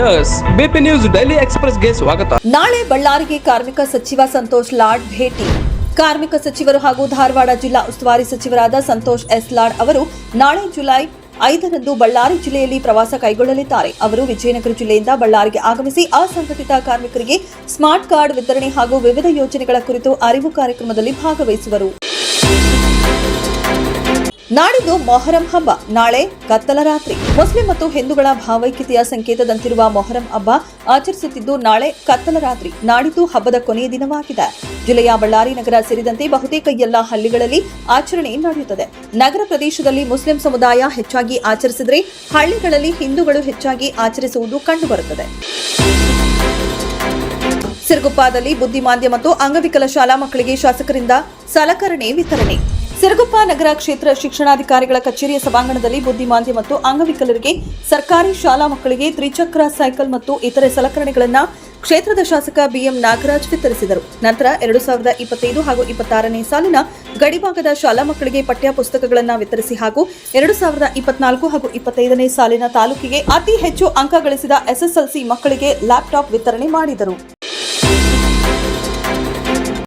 S BP news daily ಎಕ್ಸ್‌ಪ್ರೆಸ್‌ಗೆ ಸ್ವಾಗತ. ನಾಳೆ ಬಳ್ಳಾರಿಗೆ ಕಾರ್ಮಿಕ ಸಚಿವ ಸಂತೋಷ್ ಲಾಡ್ ಭೇಟಿ. ಕಾರ್ಮಿಕ ಸಚಿವರು ಹಾಗೂ ಧಾರವಾಡ ಜಿಲ್ಲಾ ಉಸ್ತುವಾರಿ ಸಚಿವರಾದ ಸಂತೋಷ್ ಎಸ್ ಲಾಡ್ ಅವರು ನಾಳೆ ಜುಲೈ 5ರಂದು ಬಳ್ಳಾರಿ ಜಿಲ್ಲೆಯಲ್ಲಿ ಪ್ರವಾಸ ಕೈಗೊಳ್ಳಲಿದ್ದಾರೆ. ಅವರು ವಿಜಯನಗರ ಜಿಲ್ಲೆಯಿಂದ ಬಳ್ಳಾರಿಗೆ ಆಗಮಿಸಿ ಅಸಂಘಟಿತ ಕಾರ್ಮಿಕರಿಗೆ ಸ್ಮಾರ್ಟ್ ಕಾರ್ಡ್ ವಿತರಣೆ ಹಾಗೂ ವಿವಿಧ ಯೋಜನೆಗಳ ಕುರಿತು ಅರಿವು ಕಾರ್ಯಕ್ರಮದಲ್ಲಿ ಭಾಗವಹಿಸುವರು. ನಾಡಿದ್ದು ಮೊಹರಂ ಹಬ್ಬ. ನಾಳೆ ಕತ್ತಲ ರಾತ್ರಿ. ಮುಸ್ಲಿಂ ಮತ್ತು ಹಿಂದೂಗಳ ಭಾವೈಕ್ಯತೆಯ ಸಂಕೇತದಂತಿರುವ ಮೊಹರಂ ಹಬ್ಬ ಆಚರಿಸುತ್ತಿದ್ದು ನಾಳೆ ಕತ್ತಲ ರಾತ್ರಿ. ನಾಡಿದ್ದು ಹಬ್ಬದ ಕೊನೆಯ ದಿನವಾಗಿದೆ. ಜಿಲ್ಲೆಯ ಬಳ್ಳಾರಿ ನಗರ ಸೇರಿದಂತೆ ಬಹುತೇಕ ಎಲ್ಲಾ ಹಳ್ಳಿಗಳಲ್ಲಿ ಆಚರಣೆ ನಡೆಯುತ್ತದೆ. ನಗರ ಪ್ರದೇಶದಲ್ಲಿ ಮುಸ್ಲಿಂ ಸಮುದಾಯ ಹೆಚ್ಚಾಗಿ ಆಚರಿಸಿದರೆ ಹಳ್ಳಿಗಳಲ್ಲಿ ಹಿಂದೂಗಳು ಹೆಚ್ಚಾಗಿ ಆಚರಿಸುವುದು ಕಂಡುಬರುತ್ತದೆ. ಸಿರುಗುಪ್ಪದಲ್ಲಿ ಬುದ್ಧಿಮಾಂದ್ಯ ಮತ್ತು ಅಂಗವಿಕಲ ಶಾಲಾ ಮಕ್ಕಳಿಗೆ ಶಾಸಕರಿಂದ ಸಲಕರಣೆ ವಿತರಣೆ. ಸಿರುಗುಪ್ಪ ನಗರ ಕ್ಷೇತ್ರ ಶಿಕ್ಷಣಾಧಿಕಾರಿಗಳ ಕಚೇರಿಯ ಸಭಾಂಗಣದಲ್ಲಿ ಬುದ್ಧಿಮಾಂದ್ಯ ಮತ್ತು ಅಂಗವಿಕಲರಿಗೆ ಸರ್ಕಾರಿ ಶಾಲಾ ಮಕ್ಕಳಿಗೆ ತ್ರಿಚಕ್ರ ಸೈಕಲ್ ಮತ್ತು ಇತರೆ ಸಲಕರಣೆಗಳನ್ನು ಕ್ಷೇತ್ರದ ಶಾಸಕ ಬಿಎಂ ನಾಗರಾಜ್ ವಿತರಿಸಿದರು. ನಂತರ 2025 ಹಾಗೂ 26ನೇ ಸಾಲಿನ ಗಡಿಭಾಗದ ಶಾಲಾ ಮಕ್ಕಳಿಗೆ ಪಠ್ಯ ಪುಸ್ತಕಗಳನ್ನು ವಿತರಿಸಿ ಹಾಗೂ 2024 ಹಾಗೂ 25ನೇ ಸಾಲಿನ ತಾಲೂಕಿಗೆ ಅತಿ ಹೆಚ್ಚು ಅಂಕ ಗಳಿಸಿದ ಎಸ್ಎಸ್ಎಲ್ಸಿ ಮಕ್ಕಳಿಗೆ ಲ್ಯಾಪ್ಟಾಪ್ ವಿತರಣೆ ಮಾಡಿದರು.